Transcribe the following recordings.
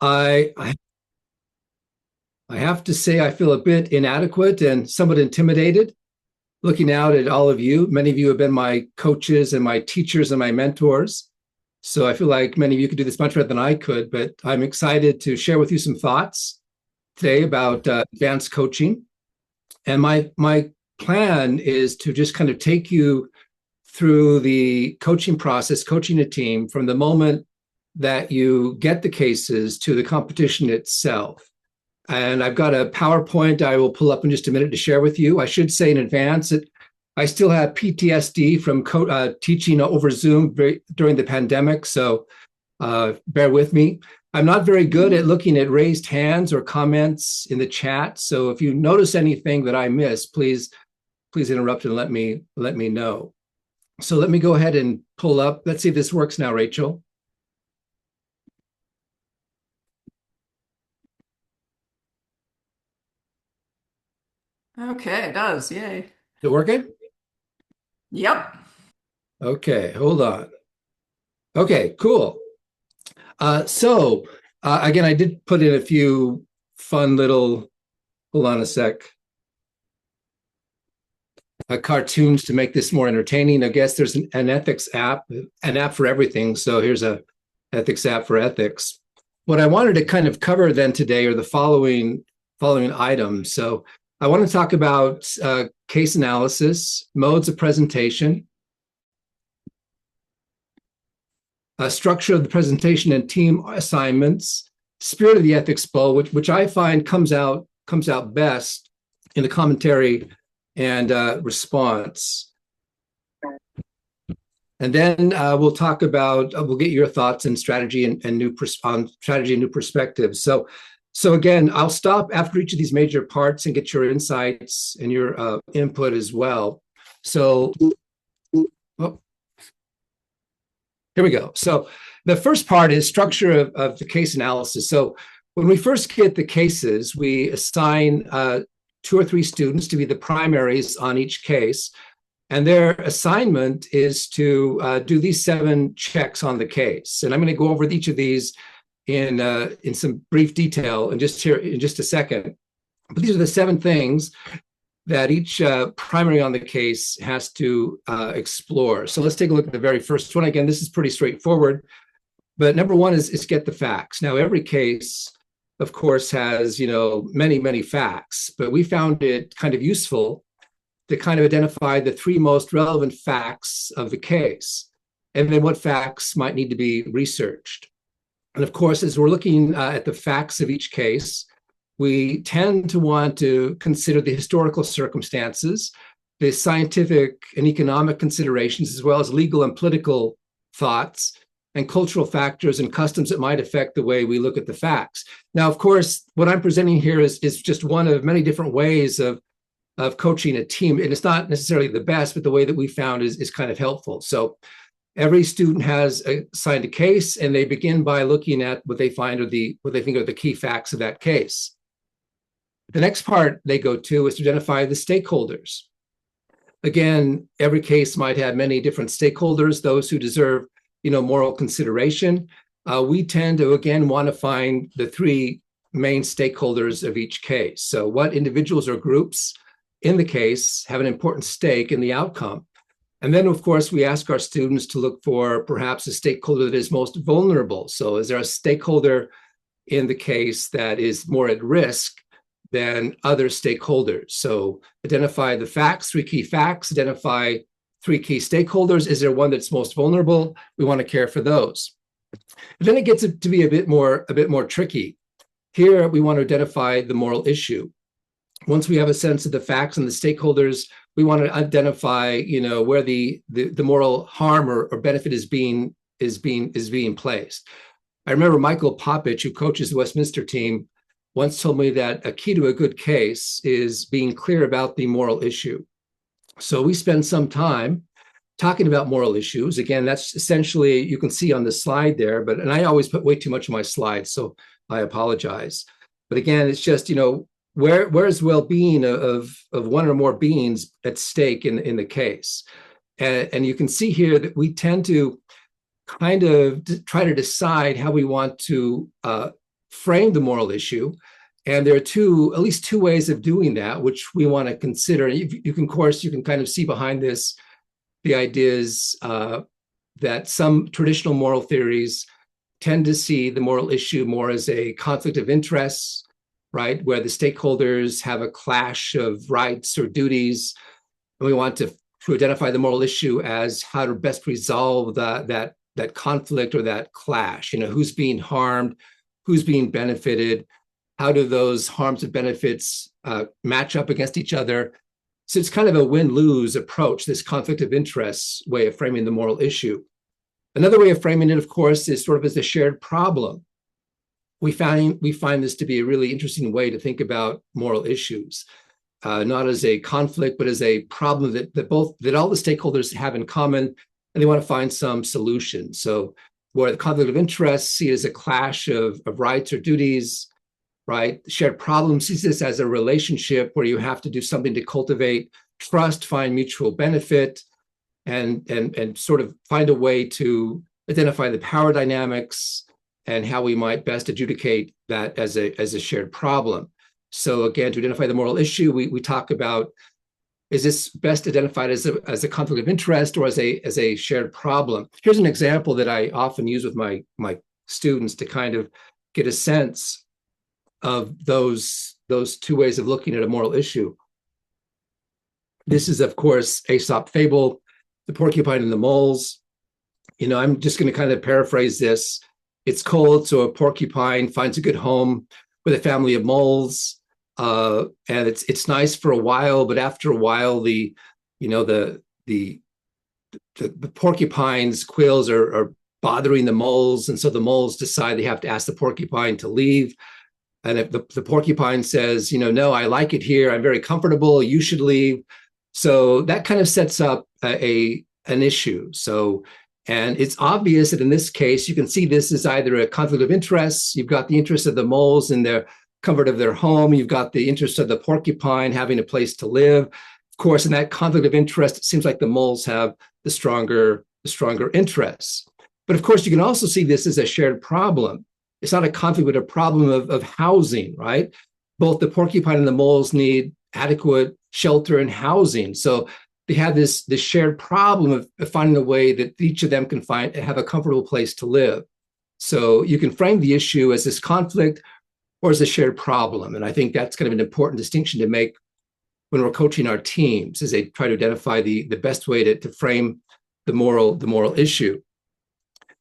I I have to say I feel a bit inadequate and somewhat intimidated looking out at all of you. Many of you have been my coaches and my teachers and my mentors. So I feel like many of you could do this much better than I could, but I'm excited to share with you some thoughts today about advanced coaching. And my plan is to just kind of take you through the coaching process, coaching a team from the moment that you get the cases to the competition itself. And I've got a PowerPoint I will pull up in just a minute to share with you. I should say in advance that I still have PTSD from teaching over Zoom during the pandemic, so bear with me. I'm not very good at looking at raised hands or comments in the chat, so if you notice anything that I miss, please interrupt and let me know. So let me go ahead and pull up. Let's see if this works now, Rachel. Okay, it does. Yay. Is it working? Yep. Okay, hold on. Okay, cool. Again, I did put in a few fun little, hold on a sec, cartoons to make this more entertaining. I guess there's an ethics app, an app for everything. So here's a ethics app for ethics. What I wanted to kind of cover then today are the following items. So I want to talk about case analysis, modes of presentation, structure of the presentation and team assignments, spirit of the ethics bowl, which I find comes out best in the commentary and response. And then we'll talk about we'll get your thoughts and strategy and new on strategy and new perspectives. So again, I'll stop after each of these major parts and get your insights and your input as well. So oh, here we go. So the first part is structure of the case analysis. So when we first get the cases, we assign 2 or 3 students to be the primaries on each case. And their assignment is to do these 7 checks on the case. And I'm going to go over each of these in some brief detail in just a second. But these are the 7 things that each primary on the case has to explore. So let's take a look at the very first one. Again, this is pretty straightforward. But number one is get the facts. Now, every case, of course, has many facts, but we found it kind of useful to kind of identify the 3 most relevant facts of the case, and then what facts might need to be researched. And of course, as we're looking at the facts of each case, we tend to want to consider the historical circumstances, the scientific and economic considerations, as well as legal and political thoughts, and cultural factors and customs that might affect the way we look at the facts. Now, of course, what I'm presenting here is just one of many different ways of coaching a team. And it's not necessarily the best, but the way that we found is kind of helpful. So every student has assigned a case, and they begin by looking at what they think are the key facts of that case. The next part they go to is to identify the stakeholders. Again, every case might have many different stakeholders, those who deserve moral consideration. We tend to, again, want to find the 3 main stakeholders of each case. So what individuals or groups in the case have an important stake in the outcome. And then, of course, we ask our students to look for perhaps a stakeholder that is most vulnerable. So is there a stakeholder in the case that is more at risk than other stakeholders? So identify the facts, 3 key facts, identify 3 key stakeholders. Is there one that's most vulnerable? We want to care for those. And then it gets to be a bit more tricky. Here, we want to identify the moral issue. Once we have a sense of the facts and the stakeholders, we want to identify, where the moral harm or benefit is being placed. I remember Michael Poppich, who coaches the Westminster team, once told me that a key to a good case is being clear about the moral issue. So we spend some time talking about moral issues. Again, that's essentially, you can see on the slide there, and I always put way too much on my slides, so I apologize. But again, it's just, where's well-being of one or more beings at stake in the case? And you can see here that we tend to kind of try to decide how we want to frame the moral issue. And there are at least two ways of doing that, which we want to consider. You can, of course, you can kind of see behind this the ideas that some traditional moral theories tend to see the moral issue more as a conflict of interests, right, where the stakeholders have a clash of rights or duties. And we want to identify the moral issue as how to best resolve that conflict or that clash. Who's being harmed, who's being benefited, how do those harms and benefits match up against each other? So it's kind of a win-lose approach, this conflict of interests way of framing the moral issue. Another way of framing it, of course, is sort of as a shared problem. We find this to be a really interesting way to think about moral issues, not as a conflict, but as a problem that all the stakeholders have in common, and they want to find some solution. So where the conflict of interest see it as a clash of rights or duties, right? Shared problem sees this as a relationship where you have to do something to cultivate trust, find mutual benefit, and sort of find a way to identify the power dynamics and how we might best adjudicate that as a shared problem. So again, to identify the moral issue, we talk about, is this best identified as a conflict of interest or as a shared problem? Here's an example that I often use with my students to kind of get a sense of those two ways of looking at a moral issue. This is, of course, Aesop fable, the porcupine and the moles. I'm just going to kind of paraphrase this. It's cold, so a porcupine finds a good home with a family of moles, and it's nice for a while, but after a while, the porcupine's quills are bothering the moles, and so the moles decide they have to ask the porcupine to leave. And if the porcupine says, no, I like it here, I'm very comfortable, you should leave. So that kind of sets up an issue. And it's obvious that in this case, you can see this is either a conflict of interests. You've got the interest of the moles in their comfort of their home. You've got the interest of the porcupine having a place to live. Of course, in that conflict of interest, it seems like the moles have the stronger interests. But of course, you can also see this as a shared problem. It's not a conflict, but a problem of housing, right? Both the porcupine and the moles need adequate shelter and housing. So they have this shared problem of finding a way that each of them can have a comfortable place to live. So you can frame the issue as this conflict or as a shared problem. And I think that's kind of an important distinction to make when we're coaching our teams, as they try to identify the best way to frame the moral issue.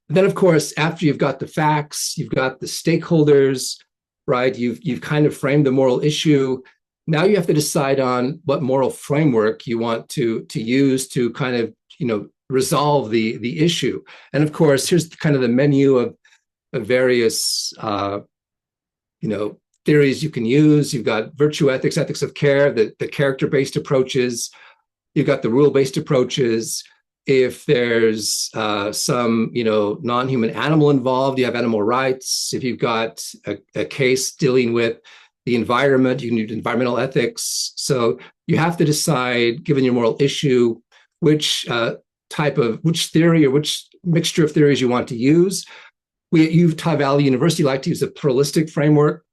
And then, of course, after you've got the facts, you've got the stakeholders, right? You've kind of framed the moral issue. Now you have to decide on what moral framework you want to use to kind of, resolve the issue. And of course, here's kind of the menu of various, theories you can use. You've got virtue ethics, ethics of care, the character-based approaches. You've got the rule-based approaches. If there's some, non-human animal involved, you have animal rights. If you've got a case dealing with the environment, you can do environmental ethics. So you have to decide, given your moral issue, which theory or which mixture of theories you want to use. We at Utah Valley University like to use a pluralistic framework.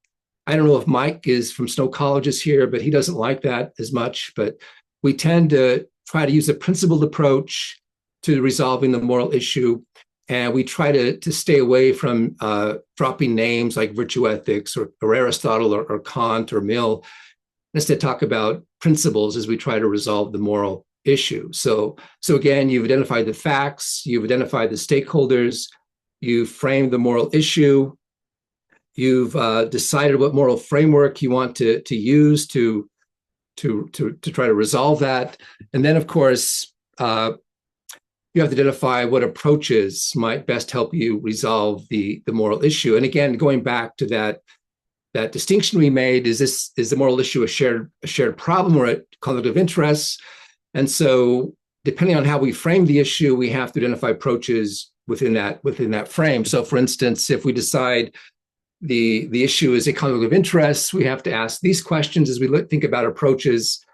I don't know if Mike is from Snow College is here, but he doesn't like that as much. But we tend to try to use a principled approach to resolving the moral issue. And we try to stay away from dropping names like virtue ethics or Aristotle or Kant or Mill. Instead, talk about principles as we try to resolve the moral issue. So again, you've identified the facts, you've identified the stakeholders, you've framed the moral issue, you've decided what moral framework you want to use to try to resolve that. And then, of course, you have to identify what approaches might best help you resolve the moral issue. And again, going back to that distinction we made, is the moral issue a shared problem or a conflict of interest? And so depending on how we frame the issue, we have to identify approaches within that frame. So for instance, if we decide the issue is a conflict of interest, we have to ask these questions as we think about approaches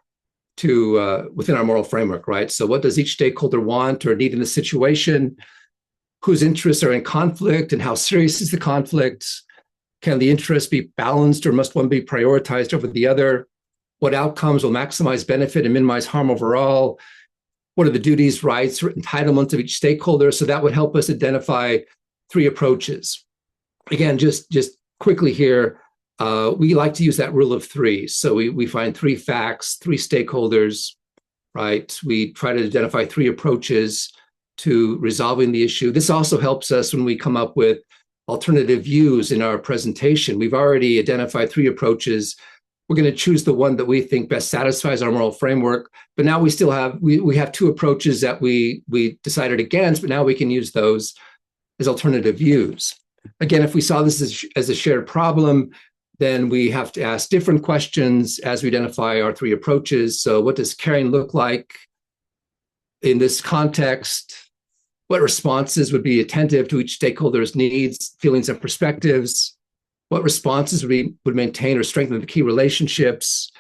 to within our moral framework, right? So what does each stakeholder want or need in the situation? Whose interests are in conflict and how serious is the conflict? Can the interests be balanced, or must one be prioritized over the other? What outcomes will maximize benefit and minimize harm overall? What are the duties, rights, or entitlements of each stakeholder? So that would help us identify three approaches. Again, just quickly here, we like to use that rule of three. So we find three facts, three stakeholders, right? We try to identify three approaches to resolving the issue. This also helps us when we come up with alternative views in our presentation. We've already identified three approaches. We're going to choose the one that we think best satisfies our moral framework. But now we still have we have two approaches that we decided against, but now we can use those as alternative views. Again, if we saw this as a shared problem, then we have to ask different questions as we identify our three approaches. So what does caring look like in this context? What responses would be attentive to each stakeholder's needs, feelings, and perspectives? What responses would maintain or strengthen the key relationships?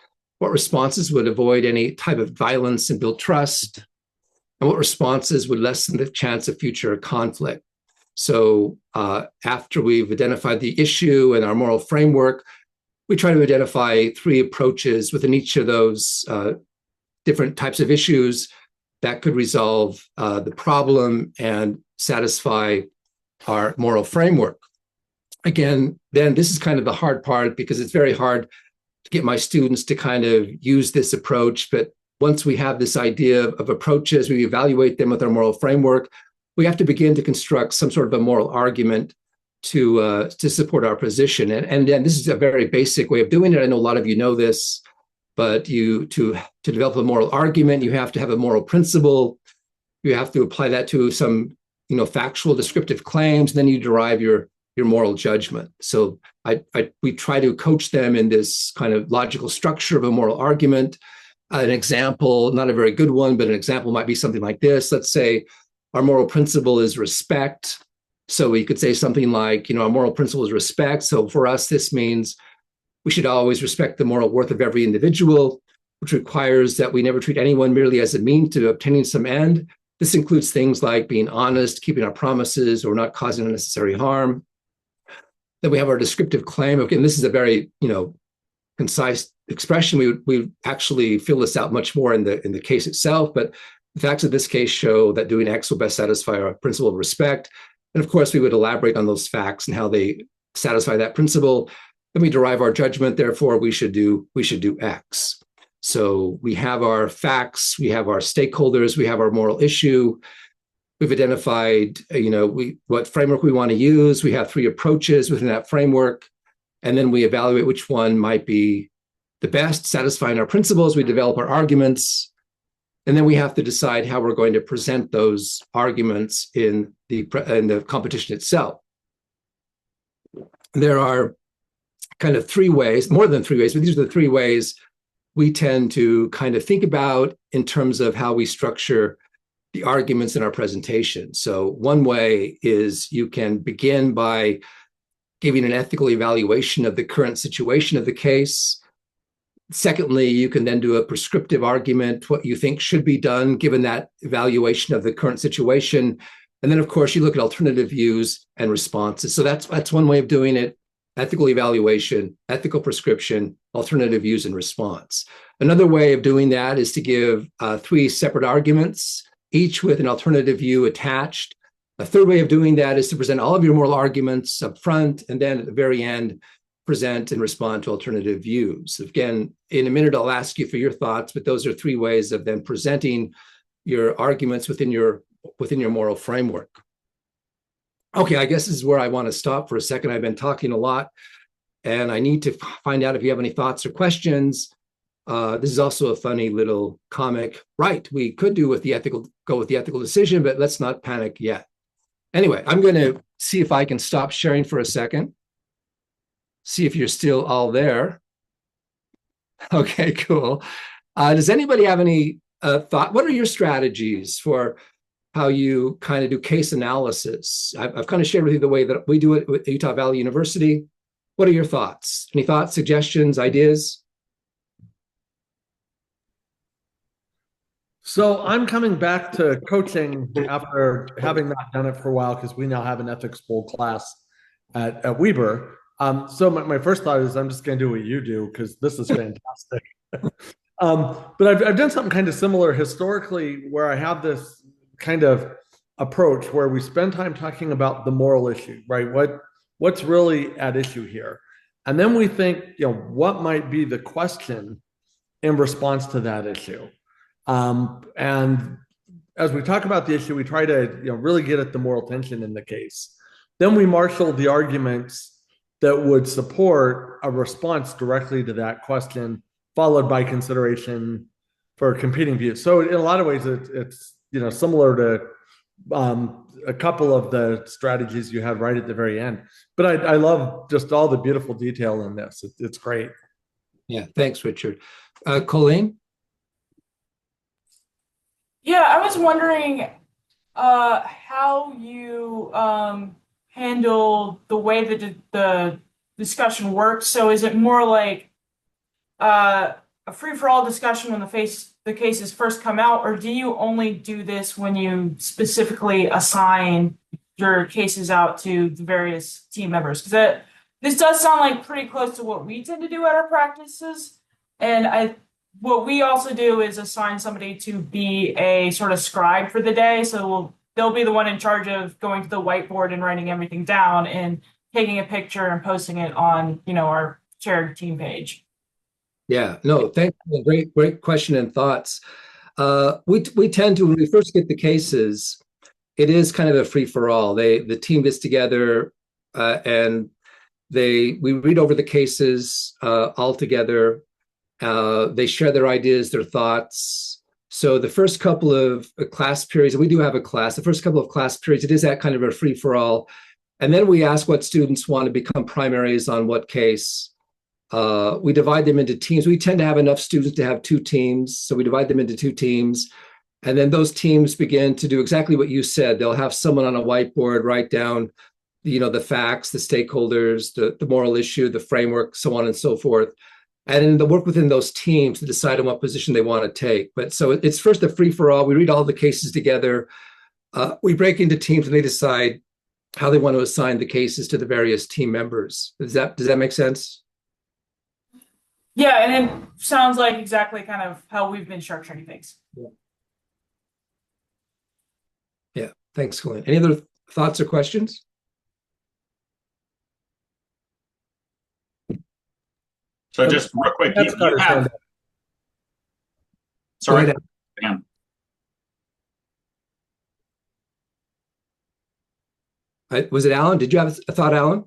What responses would avoid any type of violence and build trust? And what responses would lessen the chance of future conflict? So after we've identified the issue and our moral framework, we try to identify three approaches within each of those different types of issues that could resolve the problem and satisfy our moral framework. Again, then this is kind of the hard part, because it's very hard to get my students to kind of use this approach. But once we have this idea of approaches, we evaluate them with our moral framework, we have to begin to construct some sort of a moral argument to support our position. And then this is a very basic way of doing it. I know a lot of you know this, but to develop a moral argument, you have to have a moral principle. You have to apply that to some factual descriptive claims, and then you derive your moral judgment. So we try to coach them in this kind of logical structure of a moral argument. An example, not a very good one, but an example might be something like this. Let's say our moral principle is respect. So we could say something like, our moral principle is respect. So for us, this means we should always respect the moral worth of every individual, which requires that we never treat anyone merely as a means to obtaining some end. This includes things like being honest, keeping our promises, or not causing unnecessary harm. Then we have our descriptive claim. Again, this is a very, concise expression. We actually fill this out much more in the case itself, but the facts of this case show that doing X will best satisfy our principle of respect. And of course, we would elaborate on those facts and how they satisfy that principle. Then we derive our judgment. Therefore, we should do X. So we have our facts, we have our stakeholders, we have our moral issue. We've identified, what framework we want to use. We have three approaches within that framework, and then we evaluate which one might be the best, satisfying our principles. We develop our arguments, and then we have to decide how we're going to present those arguments in the competition itself. There are kind of three ways, more than three ways, but these are the three ways we tend to kind of think about in terms of how we structure the arguments in our presentation. So one way is you can begin by giving an ethical evaluation of the current situation of the case. Secondly, you can then do a prescriptive argument, what you think should be done given that evaluation of the current situation. And then, of course, you look at alternative views and responses. So that's one way of doing it: ethical evaluation, ethical prescription, alternative views, and response. Another way of doing that is to give three separate arguments, each with an alternative view attached. A third way of doing that is to present all of your moral arguments up front, and then at the very end, present and respond to alternative views. Again, in a minute, I'll ask you for your thoughts, but those are three ways of then presenting your arguments within your moral framework. Okay, I guess this is where I want to stop for a second. I've been talking a lot, and I need to find out if you have any thoughts or questions. This is also a funny little comic. Right, we could go with the ethical decision, but let's not panic yet. Anyway, I'm going to see if I can stop sharing for a second. See if you're still all there. Okay, cool. Does anybody have any thought? What are your strategies for how you kind of do case analysis? I've kind of shared with you the way that we do it at Utah Valley University. What are your thoughts? Any thoughts, suggestions, ideas? So I'm coming back to coaching after having not done it for a while, because we now have an ethics bowl class at Weber. So my first thought is I'm just going to do what you do because this is fantastic. But I've done something kind of similar historically where I have this kind of approach where we spend time talking about the moral issue, right? What's really at issue here? And then we think, what might be the question in response to that issue? And as we talk about the issue, we try to really get at the moral tension in the case. Then we marshal the arguments that would support a response directly to that question, followed by consideration for competing views. So in a lot of ways, it's similar to a couple of the strategies you had right at the very end. But I love just all the beautiful detail in this. It's great. Yeah, thanks, Richard. Colleen? Yeah, I was wondering how you handle the way that the discussion works. So is it more like a free-for-all discussion when the cases first come out, or do you only do this when you specifically assign your cases out to the various team members? Because this does sound like pretty close to what we tend to do at our practices. And what we also do is assign somebody to be a sort of scribe for the day. So they'll be the one in charge of going to the whiteboard and writing everything down and taking a picture and posting it on, our shared team page. Yeah, no, thank you. Great question and thoughts. We tend to, when we first get the cases, it is kind of a free-for-all. The team gets together and we read over the cases all together. They share their ideas, their thoughts. So the first couple of class periods, and we do have a class, the first couple of class periods, it is that kind of a free-for-all. And then we ask what students want to become primaries on what case. We divide them into teams. We tend to have enough students to have 2 teams. So we divide them into 2 teams. And then those teams begin to do exactly what you said. They'll have someone on a whiteboard write down, the facts, the stakeholders, the moral issue, the framework, so on and so forth. And then they'll work within those teams to decide on what position they want to take. But so it's first a free-for-all. We read all the cases together. We break into teams and they decide how they want to assign the cases to the various team members. Does that make sense? Yeah, and it sounds like exactly kind of how we've been structuring things. Yeah. Thanks, Colleen. Any other thoughts or questions? So just real quick, you have. Sorry, Dan. Was it Alan? Did you have a thought, Alan?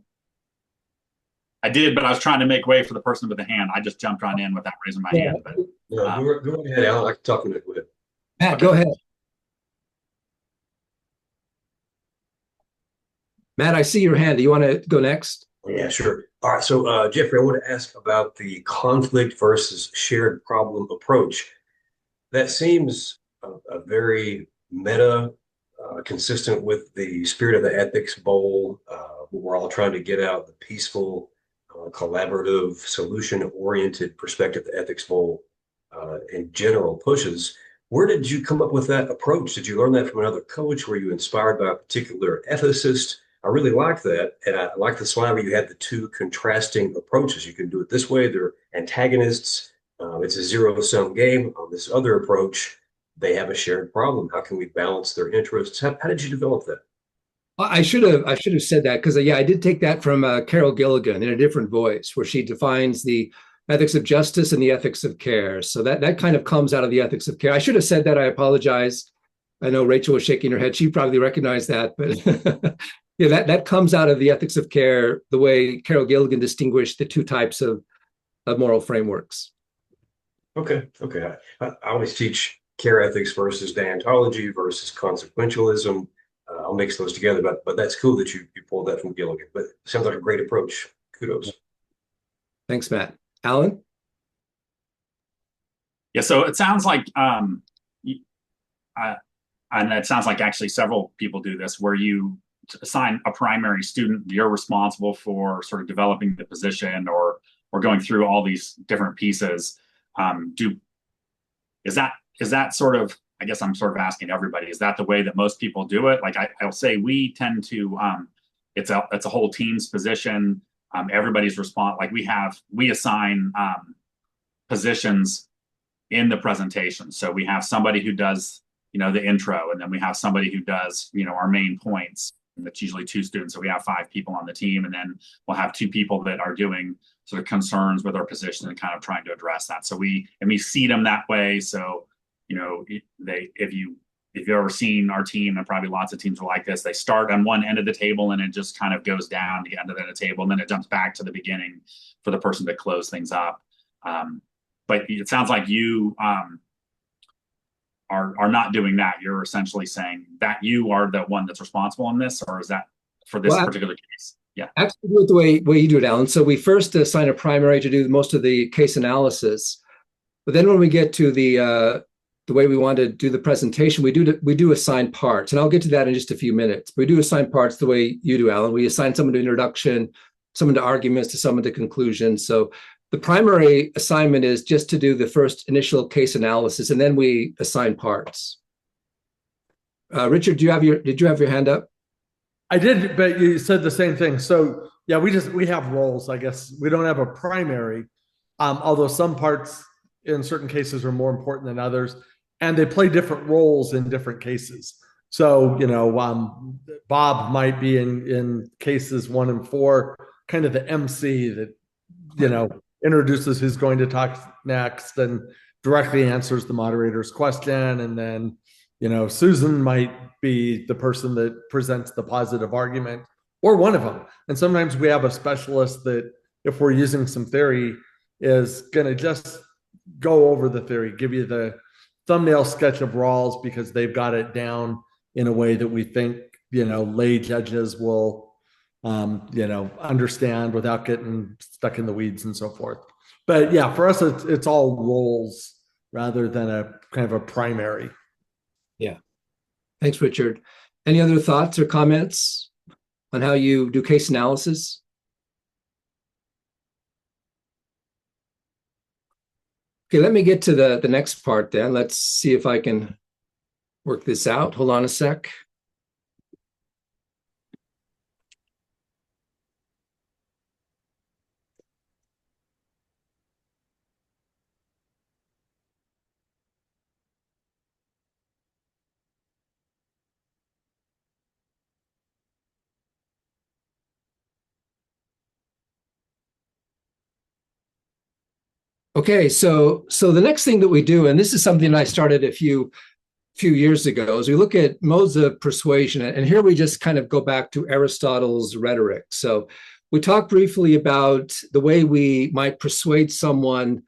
I did, but I was trying to make way for the person with the hand. I just jumped on in without raising my hand. But, go ahead, Alan. I can talk to you. Go ahead. Matt, go ahead. Matt, I see your hand. Do you want to go next? Yeah, sure. All right. So, Jeffrey, I want to ask about the conflict versus shared problem approach. That seems a very meta, consistent with the spirit of the Ethics Bowl. We're all trying to get out the peaceful, collaborative, solution-oriented perspective the Ethics Bowl in general pushes. Where did you come up with that approach? Did you learn that from another coach? Were you inspired by a particular ethicist? I really like that. And I like the slide where you had the 2 contrasting approaches. You can do it this way. They're antagonists. It's a zero-sum game. On this other approach, they have a shared problem. How can we balance their interests? How did you develop that? I should have said that because I did take that from Carol Gilligan in a different voice, where she defines the ethics of justice and the ethics of care. So that kind of comes out of the ethics of care. I should have said that. I apologize. I know Rachel was shaking her head. She probably recognized that, but yeah, that comes out of the ethics of care, the way Carol Gilligan distinguished the 2 types of moral frameworks. Okay. I always teach care ethics versus deontology versus consequentialism. I'll mix those together, but that's cool that you pulled that from Gilligan. But it sounds like a great approach. Kudos. Thanks, Matt. Alan? Yeah, so it sounds like, and it sounds like actually several people do this, where you assign a primary student. You're responsible for sort of developing the position or going through all these different pieces. Is that sort of, I guess I'm sort of asking everybody, is that the way that most people do it? Like I'll say we tend to, it's a whole team's position. everybody's response. Like we assign positions in the presentation. So we have somebody who does, the intro, and then we have somebody who does, our main points. And that's usually 2 students. So we have 5 people on the team, and then we'll have 2 people that are doing sort of concerns with our position and kind of trying to address that. So we seat them that way. So, if you've ever seen our team, and probably lots of teams are like this, they start on one end of the table and it just kind of goes down to the end of the table, and then it jumps back to the beginning for the person to close things up. But it sounds like you are not doing that. You're essentially saying that you are the one that's responsible in this, or is that for this particular case? Yeah. Actually, do it the way you do it, Alan. So we first assign a primary to do most of the case analysis, but then when we get to the way we want to do the presentation, we do assign parts, and I'll get to that in just a few minutes. But we do assign parts the way you do, Alan. We assign someone to introduction, someone to arguments, to someone to conclusion. So the primary assignment is just to do the first initial case analysis, and then we assign parts. Richard, did you have your hand up? I did, but you said the same thing. So yeah, we have roles, I guess. We don't have a primary, although some parts in certain cases are more important than others, and they play different roles in different cases. So, Bob might be in cases 1 and 4, kind of the MC that, introduces who's going to talk next and directly answers the moderator's question. And then, Susan might be the person that presents the positive argument, or one of them. And sometimes we have a specialist that, if we're using some theory, is going to just go over the theory, give you the thumbnail sketch of Rawls, because they've got it down in a way that we think, lay judges will understand without getting stuck in the weeds and so forth. But yeah, for us, it's all roles rather than a kind of a primary. Yeah. Thanks, Richard. Any other thoughts or comments on how you do case analysis? Okay, let me get to the next part then. Let's see if I can work this out. Hold on a sec. Okay, so the next thing that we do, and this is something I started a few years ago, is we look at modes of persuasion, and here we just kind of go back to Aristotle's rhetoric. So we talk briefly about the way we might persuade someone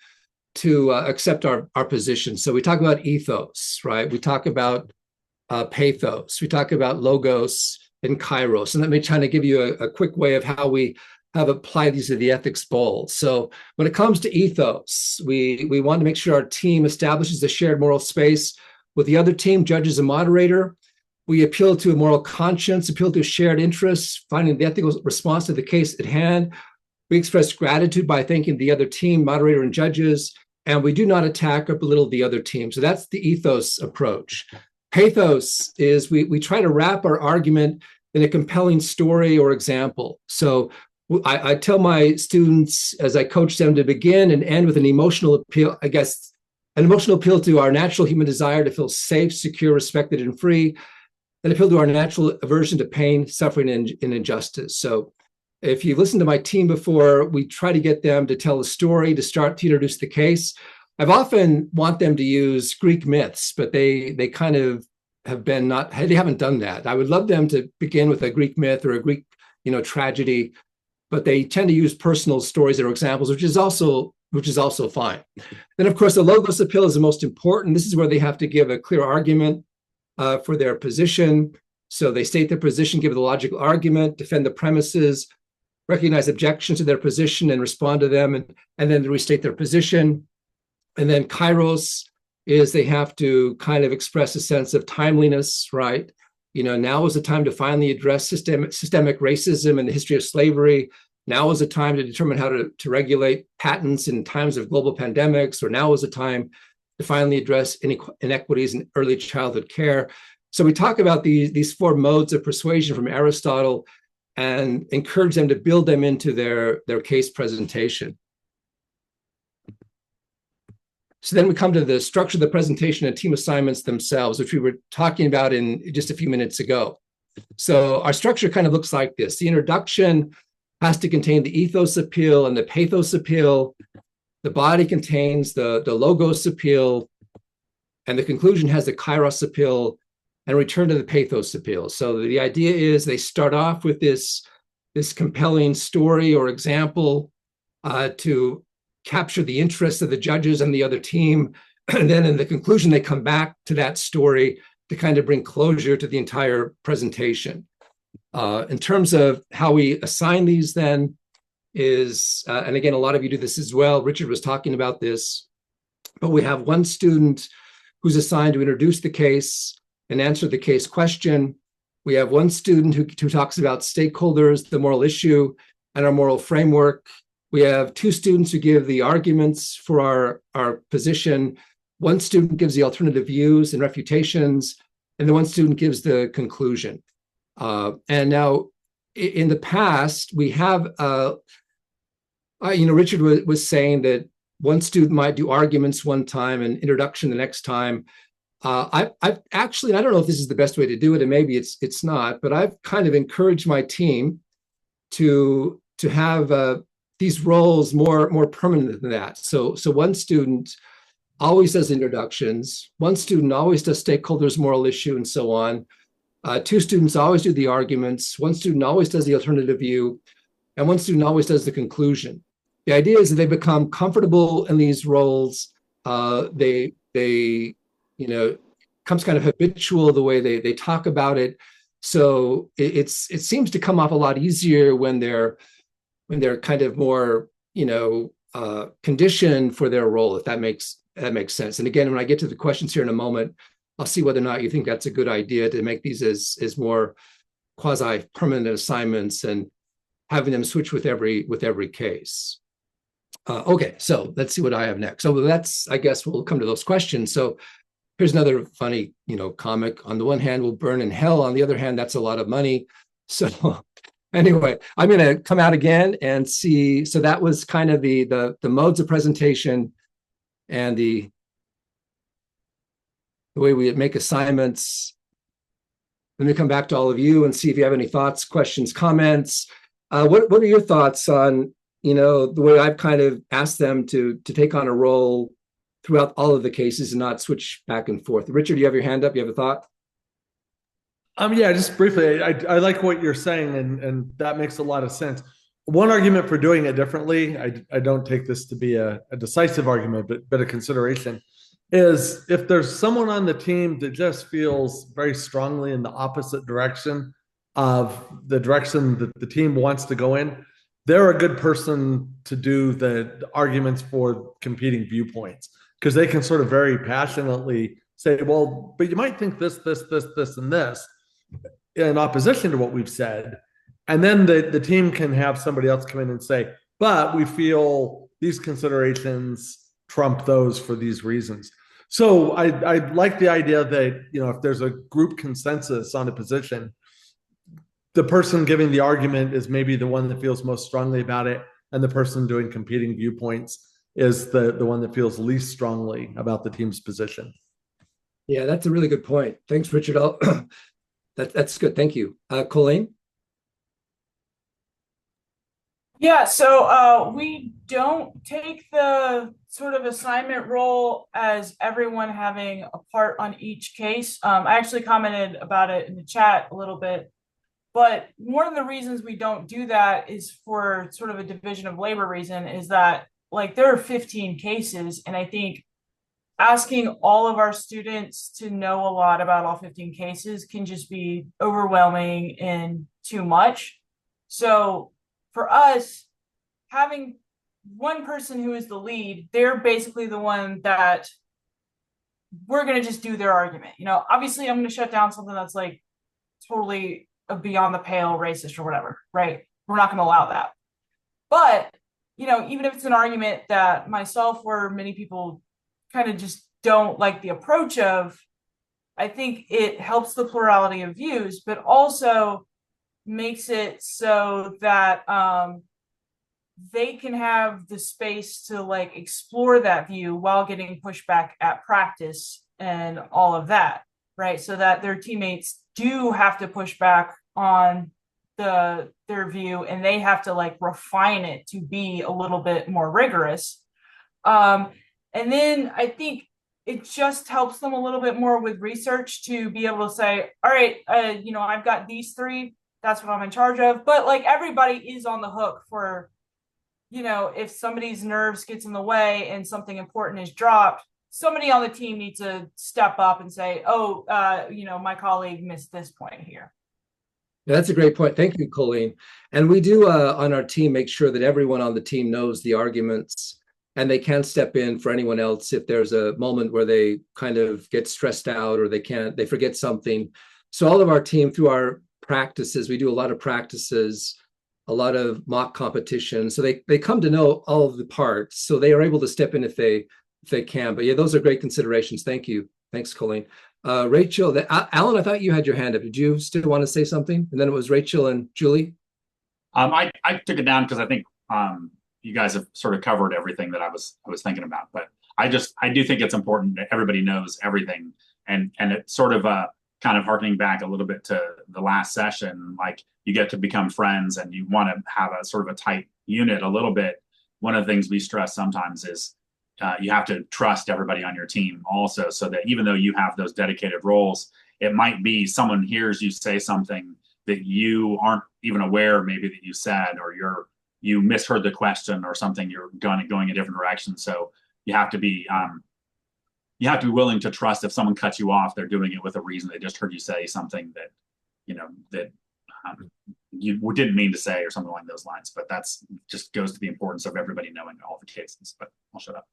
to accept our position. So we talk about ethos, right? We talk about pathos. We talk about logos and kairos. And let me try to give you a quick way of how we have applied these to the ethics bowl. So when it comes to ethos, we want to make sure our team establishes a shared moral space with the other team, judges and moderator. We appeal to a moral conscience, appeal to shared interests, finding the ethical response to the case at hand. We express gratitude by thanking the other team, moderator and judges, and we do not attack or belittle the other team. So that's the ethos approach. Pathos is we try to wrap our argument in a compelling story or example. So I tell my students as I coach them to begin and end with an emotional appeal, I guess, an emotional appeal to our natural human desire to feel safe, secure, respected, and free, and appeal to our natural aversion to pain, suffering, and injustice. So if you've listened to my team before, we try to get them to tell a story to start to introduce the case. I've often want them to use Greek myths, but they kind of they haven't done that. I would love them to begin with a Greek myth or a Greek, tragedy, but they tend to use personal stories or examples, which is also fine. Then, of course, the logos appeal is the most important. This is where they have to give a clear argument for their position. So they state their position, give the logical argument, defend the premises, recognize objections to their position and respond to them, and then restate their position. And then kairos is they have to kind of express a sense of timeliness, right? Now is the time to finally address systemic racism and the history of slavery. Now is the time to determine how to regulate patents in times of global pandemics, or now is the time to finally address inequities in early childhood care. So we talk about these 4 modes of persuasion from Aristotle, and encourage them to build them into their case presentation. So then we come to the structure of the presentation and team assignments themselves, which we were talking about in just a few minutes ago. So our structure kind of looks like this. The introduction has to contain the ethos appeal and the pathos appeal. The body contains the logos appeal, and the conclusion has the kairos appeal, and return to the pathos appeal. So the idea is they start off with this compelling story or example to capture the interest of the judges and the other team. And then in the conclusion, they come back to that story to kind of bring closure to the entire presentation. In terms of how we assign these then is, and again, a lot of you do this as well, Richard was talking about this, but we have one student who's assigned to introduce the case and answer the case question. We have one student who talks about stakeholders, the moral issue, and our moral framework. We have two students who give the arguments for our position. One student gives the alternative views and refutations, and the one student gives the conclusion. And now, in the past, we have, Richard was saying that one student might do arguments one time and introduction the next time. I've actually, I don't know if this is the best way to do it, and maybe it's not, but I've kind of encouraged my team to have these roles more permanent than that. So one student always does introductions, one student always does stakeholders, moral issue, and so on. Two students always do the arguments, one student always does the alternative view, and one student always does the conclusion. The idea is that they become comfortable in these roles. They comes kind of habitual the way they talk about it. So it seems to come off a lot easier when they're kind of more conditioned for their role, if that makes sense. And again, when I get to the questions here in a moment, I'll see whether or not you think that's a good idea to make these as more quasi-permanent assignments and having them switch with every case. Okay, so let's see what I have next. So that's, I guess we'll come to those questions. So here's another funny, comic. On the one hand, we'll burn in hell. On the other hand, that's a lot of money. So anyway, I'm going to come out again and see. So that was kind of the modes of presentation and the way we make assignments. Let me come back to all of you and see if you have any thoughts, questions, comments. What are your thoughts on, the way I've kind of asked them to take on a role throughout all of the cases and not switch back and forth? Richard, you have your hand up. You have a thought? Yeah, just briefly, I like what you're saying, and that makes a lot of sense. One argument for doing it differently, I don't take this to be a decisive argument, but a consideration, is if there's someone on the team that just feels very strongly in the opposite direction of the direction that the team wants to go in, they're a good person to do the arguments for competing viewpoints, because they can sort of very passionately say, well, but you might think this, and this in opposition to what we've said. And then the team can have somebody else come in and say, but we feel these considerations trump those for these reasons. So I like the idea that, if there's a group consensus on a position, the person giving the argument is maybe the one that feels most strongly about it, and the person doing competing viewpoints is the one that feels least strongly about the team's position. Yeah, that's a really good point. Thanks, Richard. That's good. Thank you. Colleen? Yeah, so we don't take the sort of assignment role as everyone having a part on each case. I actually commented about it in the chat a little bit, but one of the reasons we don't do that is for sort of a division of labor reason, is that there are 15 cases, and I think asking all of our students to know a lot about all 15 cases can just be overwhelming and too much. So for us, having one person who is the lead, they're basically the one that we're going to just do their argument. Obviously I'm going to shut down something that's totally beyond the pale, racist or whatever, right? We're not going to allow that. But, even if it's an argument that myself or many people kind of just don't like the approach of, I think it helps the plurality of views, but also makes it so that they can have the space to like explore that view while getting pushback at practice and all of that, right? So that their teammates do have to push back on their view, and they have to like refine it to be a little bit more rigorous. And then I think it just helps them a little bit more with research to be able to say, all right, I've got these three, that's what I'm in charge of. But like everybody is on the hook for, if somebody's nerves gets in the way and something important is dropped, somebody on the team needs to step up and say, oh, my colleague missed this point here. Yeah, that's a great point. Thank you, Colleen. And we do on our team make sure that everyone on the team knows the arguments, and they can step in for anyone else if there's a moment where they kind of get stressed out or they forget something. So all of our team, through our practices, we do a lot of practices, a lot of mock competitions. So they come to know all of the parts. So they are able to step in if they can. But yeah, those are great considerations. Thank you. Thanks, Colleen. Rachel, Alan, I thought you had your hand up. Did you still want to say something? And then it was Rachel and Julie. I took it down because I think you guys have sort of covered everything that I was thinking about. But I do think it's important that everybody knows everything, and it's sort of kind of harkening back a little bit to the last session. Like, you get to become friends, and you want to have a sort of a tight unit a little bit. One of the things we stress sometimes is you have to trust everybody on your team also, so that even though you have those dedicated roles, it might be someone hears you say something that you aren't even aware maybe that you said, or you misheard the question or something, you're going a different direction. So you have to be willing to trust if someone cuts you off, they're doing it with a reason. They just heard you say something that you didn't mean to say, or something along those lines. But that's just goes to the importance of everybody knowing all the cases. But I'll shut up.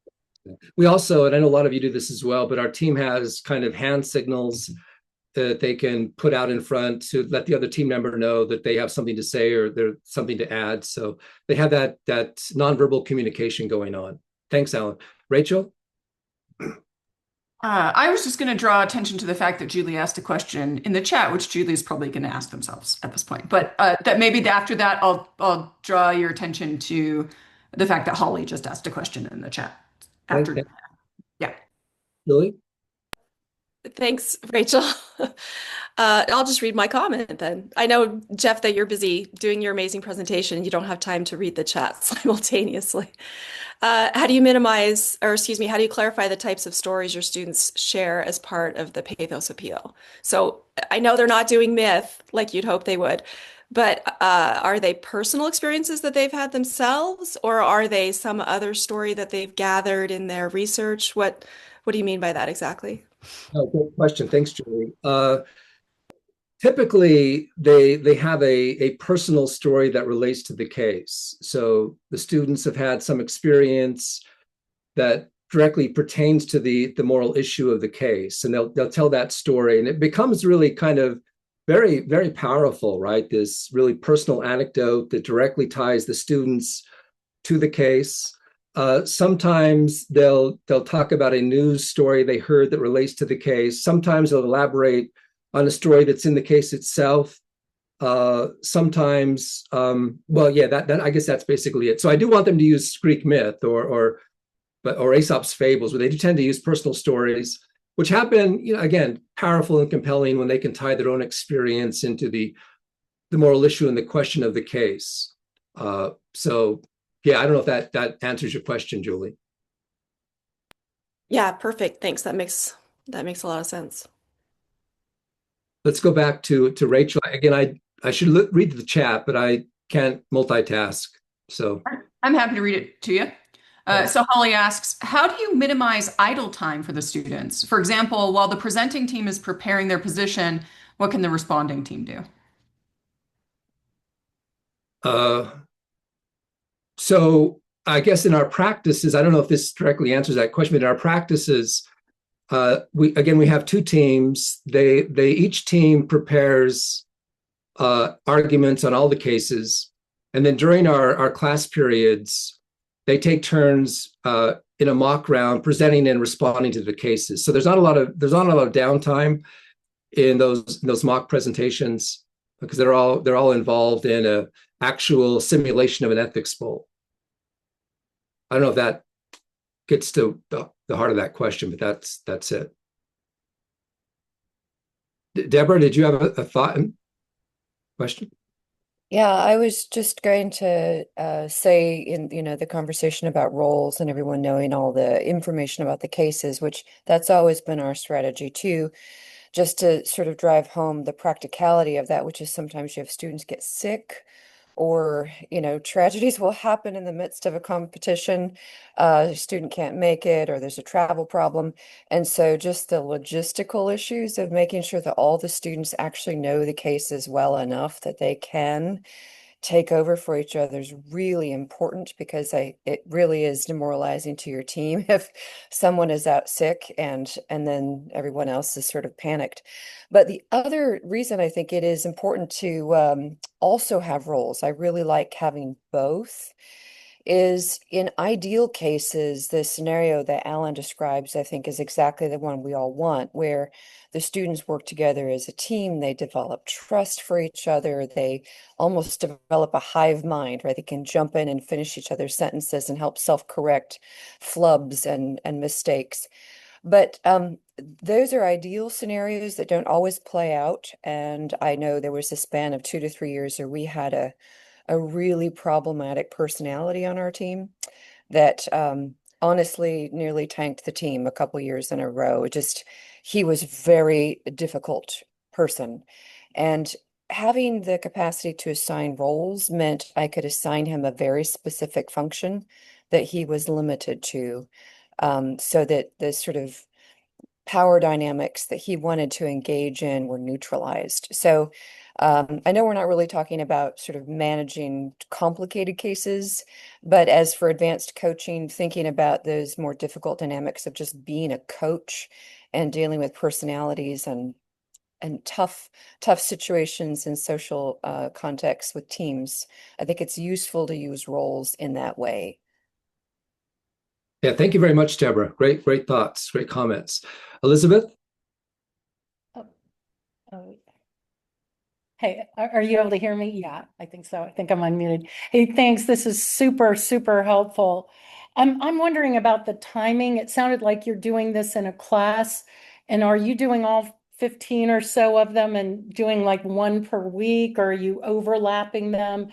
We also, and I know a lot of you do this as well, but our team has kind of hand signals that they can put out in front to let the other team member know that they have something to say or there's something to add. So they have that nonverbal communication going on. Thanks, Alan. Rachel? I was just going to draw attention to the fact that Julie asked a question in the chat, which Julie is probably going to ask themselves at this point. But that maybe after that, I'll draw your attention to the fact that Holly just asked a question in the chat. After, Okay. Yeah. Julie? Thanks, Rachel. I'll just read my comment then. I know, Jeff, that you're busy doing your amazing presentation. You don't have time to read the chat simultaneously. How do you clarify the types of stories your students share as part of the pathos appeal? So I know they're not doing myth like you'd hope they would, but are they personal experiences that they've had themselves, or are they some other story that they've gathered in their research? What do you mean by that exactly? Oh, good question. Thanks, Julie. Typically, they have a personal story that relates to the case. So the students have had some experience that directly pertains to the moral issue of the case, and they'll tell that story, and it becomes really kind of very, very powerful, right? This really personal anecdote that directly ties the students to the case. Sometimes they'll talk about a news story they heard that relates to the case. Sometimes they'll elaborate on a story that's in the case itself. Sometimes, that I guess that's basically it. So I do want them to use Greek myth or Aesop's fables, where they do tend to use personal stories, which happen, again, powerful and compelling when they can tie their own experience into the moral issue and the question of the case. So yeah, I don't know if that answers your question, Julie. Yeah, perfect. Thanks. That makes a lot of sense. Let's go back to Rachel. Again, I should read the chat, but I can't multitask. So I'm happy to read it to you. So Holly asks, how do you minimize idle time for the students? For example, while the presenting team is preparing their position, what can the responding team do? So I guess in our practices, I don't know if this directly answers that question, but in our practices, we have two teams. Each team prepares arguments on all the cases, and then during our class periods, they take turns in a mock round presenting and responding to the cases. So there's not a lot of downtime in those mock presentations. because they're all involved in a actual simulation of an ethics bowl. I don't know if that gets to the heart of that question, but that's it. Deborah, did you have a thought and question? Yeah, I was just going to say in the conversation about roles and everyone knowing all the information about the cases, which that's always been our strategy too, just to sort of drive home the practicality of that, which is sometimes you have students get sick or, tragedies will happen in the midst of a competition. A student can't make it or there's a travel problem. And so just the logistical issues of making sure that all the students actually know the cases well enough that they can take over for each other is really important because it really is demoralizing to your team if someone is out sick and then everyone else is sort of panicked. But the other reason I think it is important to also have roles, I really like having both, is in ideal cases, the scenario that Alan describes, I think, is exactly the one we all want, where the students work together as a team, they develop trust for each other, they almost develop a hive mind, right? They can jump in and finish each other's sentences and help self-correct flubs and mistakes. But those are ideal scenarios that don't always play out. And I know there was a span of 2 to 3 years where we had a really problematic personality on our team that honestly nearly tanked the team a couple years in a row. He was a very difficult person. And having the capacity to assign roles meant I could assign him a very specific function that he was limited to, so that the sort of power dynamics that he wanted to engage in were neutralized. So I know we're not really talking about sort of managing complicated cases, but as for advanced coaching, thinking about those more difficult dynamics of just being a coach and dealing with personalities and tough situations in social contexts with teams, I think it's useful to use roles in that way. Yeah, thank you very much, Deborah. Great thoughts, great comments. Elizabeth? Oh, hey, are you able to hear me? Yeah, I think so. I think I'm unmuted. Hey, thanks. This is super, super helpful. I'm wondering about the timing. It sounded like you're doing this in a class, and are you doing all 15 or so of them and doing like one per week, or are you overlapping them?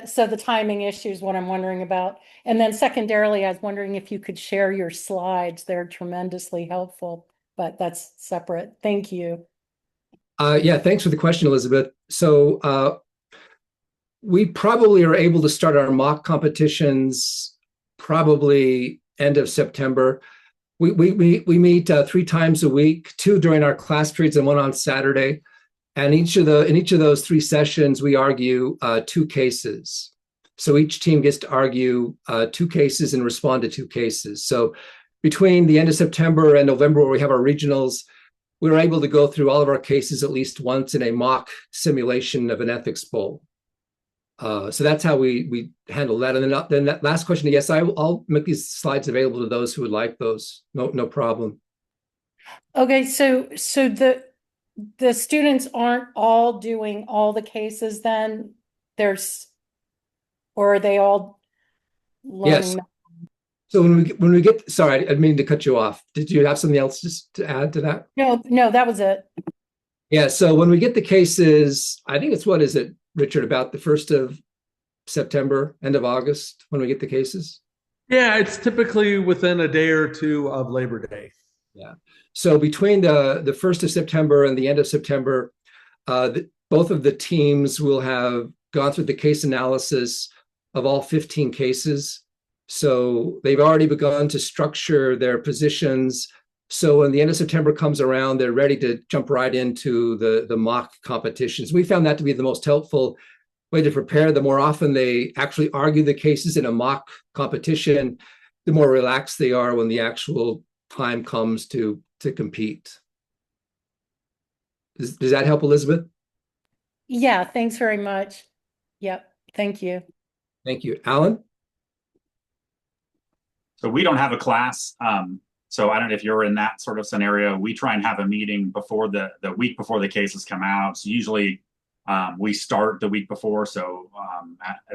So the timing issue is what I'm wondering about. And then secondarily, I was wondering if you could share your slides. They're tremendously helpful, but that's separate. Thank you. Yeah, thanks for the question, Elizabeth. So we probably are able to start our mock competitions probably end of September. We meet 3 times a week, 2 during our class periods and 1 on Saturday. And in each of those 3 sessions, we argue 2 cases. So each team gets to argue 2 cases and respond to 2 cases. So between the end of September and November, where we have our regionals, we were able to go through all of our cases at least once in a mock simulation of an ethics bowl. So that's how we handle that. And then that last question, yes, I'll make these slides available to those who would like those. No problem. Okay, so the students aren't all doing all the cases then? Or are they all learning? Yes. So when we get, sorry, I didn't mean to cut you off. Did you have something else just to add to that? No, that was it. Yeah. So when we get the cases, I think it's, what is it, Richard, about the 1st of September, end of August, when we get the cases? Yeah, it's typically within a day or 2 of Labor Day. Yeah. So between the 1st of September and the end of September, both of the teams will have gone through the case analysis of all 15 cases. So they've already begun to structure their positions. So when the end of September comes around, they're ready to jump right into the mock competitions. We found that to be the most helpful way to prepare. The more often they actually argue the cases in a mock competition, the more relaxed they are when the actual time comes to compete. Does that help, Elizabeth? Yeah, thanks very much. Yep, thank you. Thank you. Alan? So we don't have a class. So I don't know if you're in that sort of scenario. We try and have a meeting before the week before the cases come out. So usually We start the week before. So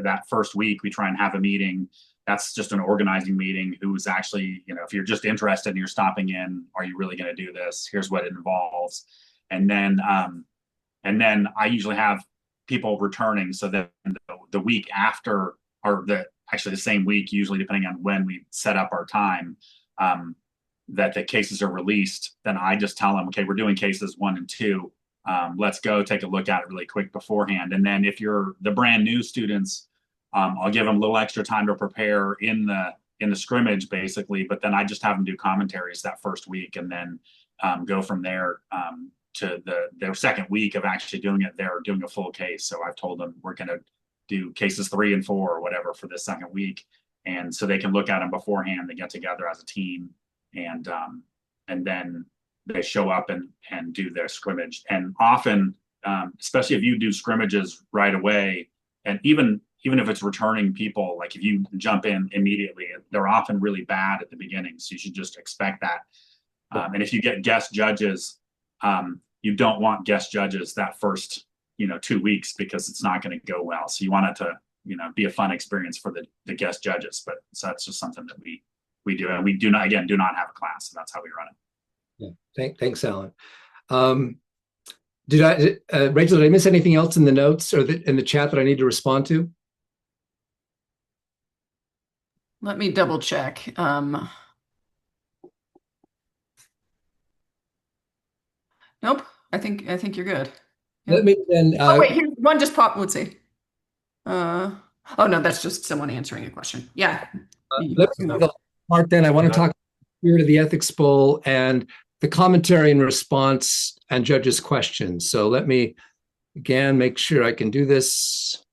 that first week, we try and have a meeting. That's just an organizing meeting. Who's actually, if you're just interested and you're stopping in, are you really going to do this? Here's what it involves. And then I usually have people returning. So then the week after, or actually the same week, usually depending on when we set up our time, that the cases are released, then I just tell them, okay, we're doing cases 1 and 2. Let's go take a look at it really quick beforehand. And then if you're the brand new students, I'll give them a little extra time to prepare in the scrimmage, basically. But then I just have them do commentaries that first week, and then go from there to their second week of actually doing it. They're doing a full case. So I've told them we're going to do cases 3 and 4 or whatever for the second week, and so they can look at them beforehand. They get together as a team, and then they show up and do their scrimmage. And often, especially if you do scrimmages right away, and even if it's returning people, like if you jump in immediately, they're often really bad at the beginning. So you should just expect that. And if you get guest judges, you don't want guest judges that first 2 weeks, because it's not going to go well. So you want it to be a fun experience for the guest judges. But so that's just something that we do, and we do not have a class. So that's how we run it. Yeah. Thanks, Alan. Rachel, did I miss anything else in the notes or in the chat that I need to respond to? Let me double check. Nope. I think you're good. Yeah. Let me then. Oh wait, here's one just popped. Let's see. Oh no, that's just someone answering a question. Yeah. Let me do the part then. I want to talk about the spirit of the Ethics Bowl and the commentary and response and judges' questions. So let me again make sure I can do this.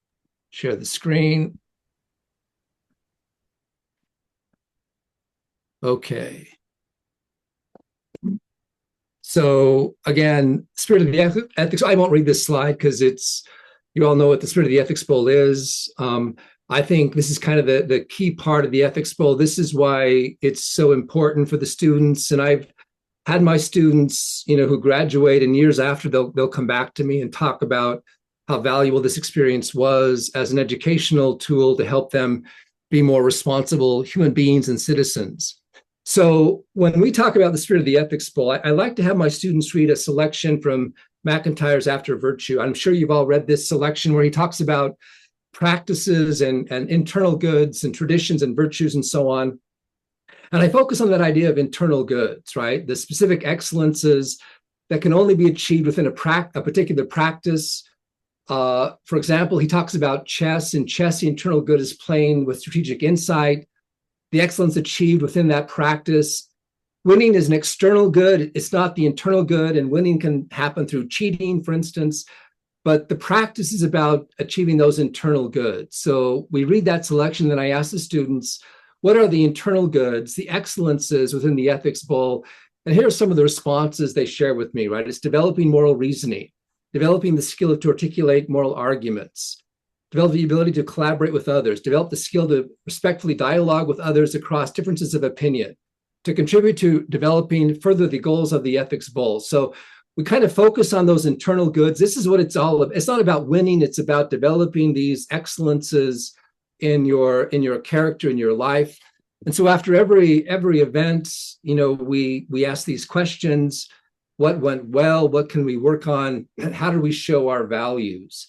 Share the screen. Okay. So again, spirit of the ethics. I won't read this slide because you all know what the spirit of the Ethics Bowl is. I think this is kind of the key part of the Ethics Bowl. This is why it's so important for the students. And I've had my students, who graduate, and years after they'll come back to me and talk about how valuable this experience was as an educational tool to help them be more responsible human beings and citizens. So when we talk about the spirit of the Ethics Bowl, I like to have my students read a selection from McIntyre's After Virtue. I'm sure you've all read this selection where he talks about practices and internal goods and traditions and virtues and so on. And I focus on that idea of internal goods, right? The specific excellences that can only be achieved within a particular practice. For example, he talks about chess. In chess, the internal good is playing with strategic insight. The excellence achieved within that practice. Winning is an external good. It's not the internal good, and winning can happen through cheating, for instance, but the practice is about achieving those internal goods. So we read that selection, then I ask the students, what are the internal goods, the excellences within the Ethics Bowl? And here are some of the responses they share with me, right? It's developing moral reasoning, developing the skill to articulate moral arguments, develop the ability to collaborate with others, develop the skill to respectfully dialogue with others across differences of opinion, to contribute to developing further the goals of the Ethics Bowl. So we kind of focus on those internal goods. This is what it's all about. It's not about winning. It's about developing these excellences in your character, in your life. And so after every event, we ask these questions: what went well? What can we work on? How do we show our values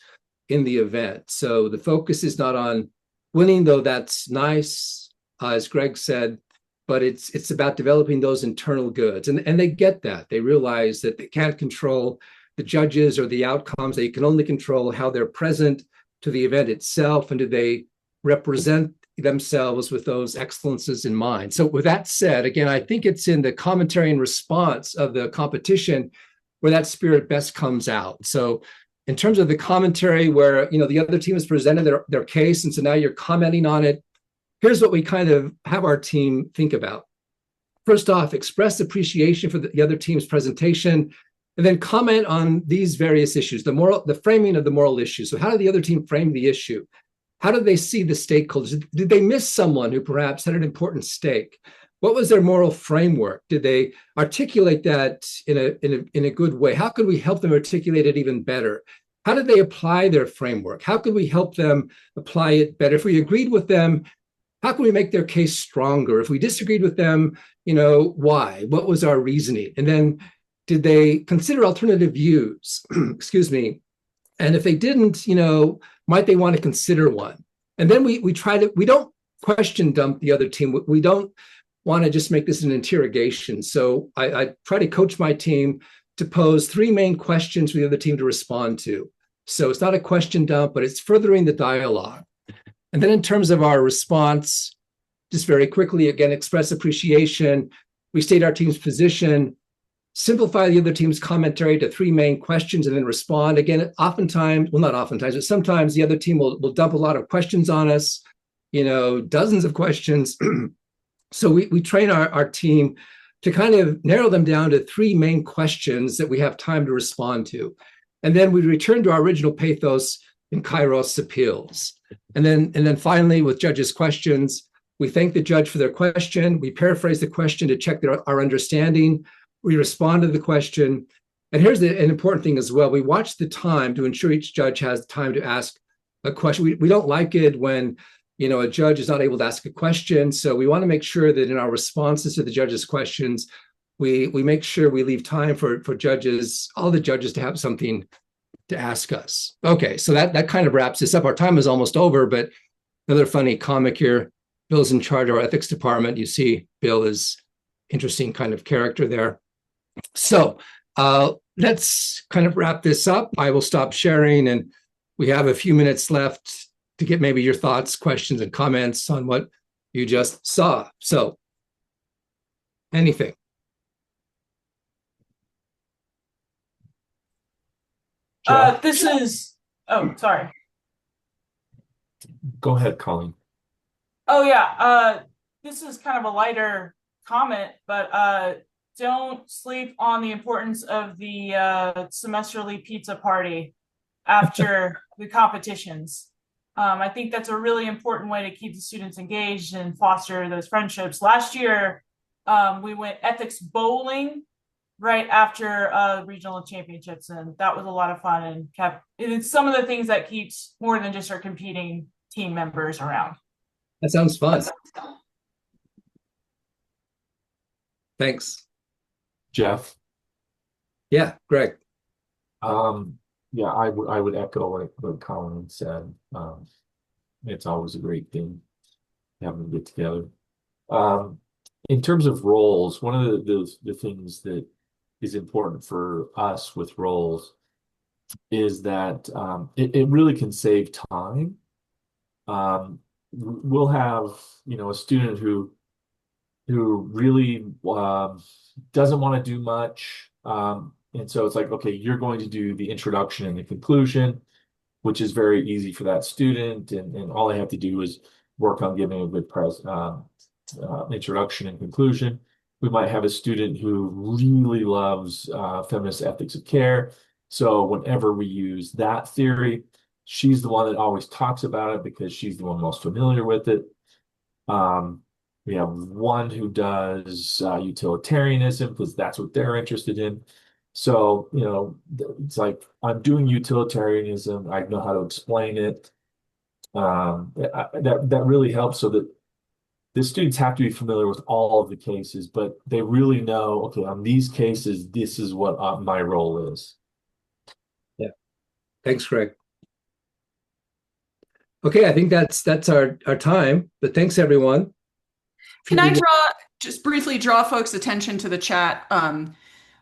in the event? So the focus is not on winning, though that's nice, as Greg said, but it's about developing those internal goods. And they get that. They realize that they can't control the judges or the outcomes. They can only control how they're present to the event itself, and do they represent themselves with those excellences in mind. So with that said, again, I think it's in the commentary and response of the competition where that spirit best comes out. So in terms of the commentary where, the other team has presented their case, and so now you're commenting on it, here's what we kind of have our team think about. First off, express appreciation for the other team's presentation, and then comment on these various issues, the framing of the moral issue. So how did the other team frame the issue? How did they see the stakeholders? Did they miss someone who perhaps had an important stake? What was their moral framework? Did they articulate that in a good way? How could we help them articulate it even better? how did they apply their framework? How could we help them apply it better? If we agreed with them, how can we make their case stronger? If we disagreed with them, why? What was our reasoning? And then did they consider alternative views? Excuse me. And if they didn't, might they want to consider one? And then we don't question dump the other team. We don't want to just make this an interrogation. So I try to coach my team to pose three main questions for the other team to respond to. So it's not a question dump, but it's furthering the dialogue. And then in terms of our response, just very quickly, again, express appreciation, restate our team's position, simplify the other team's commentary to three main questions, and then respond. Again, oftentimes, well, not oftentimes, but sometimes the other team will dump a lot of questions on us, dozens of questions. So we train our team to kind of narrow them down to three main questions that we have time to respond to. And then we return to our original pathos in Kairos appeals. And then finally, with judges' questions, we thank the judge for their question. We paraphrase the question to check our understanding. We respond to the question. And here's an important thing as well. We watch the time to ensure each judge has time to ask a question. We don't like it when a judge is not able to ask a question. So we want to make sure that in our responses to the judge's questions, we make sure we leave time for judges, all the judges, to have something to ask us. Okay, so that kind of wraps this up. Our time is almost over, but another funny comic here. Bill's in charge of our ethics department. You see Bill is interesting kind of character there. So let's kind of wrap this up. I will stop sharing, and we have a few minutes left to get maybe your thoughts, questions, and comments on what you just saw. So anything. Sorry. Go ahead, Colleen. Oh yeah, this is kind of a lighter comment, but don't sleep on the importance of the semesterly pizza party after the competitions. I think that's a really important way to keep the students engaged and foster those friendships. Last year, we went ethics bowling right after regional championships, and that was a lot of fun, and it's some of the things that keeps more than just our competing team members around. That sounds fun. Thanks. Jeff? Yeah, Greg. Yeah, I would echo what Colin said. It's always a great thing having them get together. In terms of roles, one of the things that is important for us with roles is that it really can save time. We'll have a student who really doesn't want to do much, and so it's like, okay, you're going to do the introduction and the conclusion, which is very easy for that student, and all I have to do is work on giving a good introduction and conclusion. We might have a student who really loves feminist ethics of care, so whenever we use that theory, she's the one that always talks about it because she's the one most familiar with it. We have one who does utilitarianism because that's what they're interested in. So, it's like, I'm doing utilitarianism. I know how to explain it. That really helps, so that the students have to be familiar with all of the cases, but they really know, okay, on these cases, this is what my role is. Yeah. Thanks, Greg. Okay, I think that's our time, but thanks everyone. Can I just briefly draw folks' attention to the chat?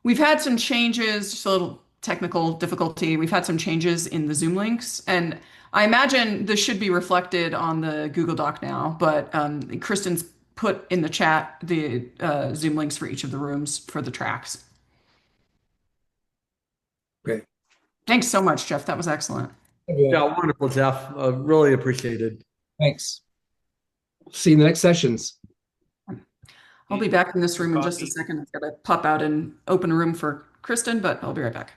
We've had some changes, just a little technical difficulty. We've had some changes in the Zoom links, and I imagine this should be reflected on the Google Doc now, but Kristen's put in the chat the Zoom links for each of the rooms for the tracks. Great. Thanks so much, Jeff. That was excellent. Yeah, wonderful, Jeff. Really appreciated. Thanks. See you in the next sessions. I'll be back in this room in just a second. I've got to pop out and open a room for Kristen, but I'll be right back.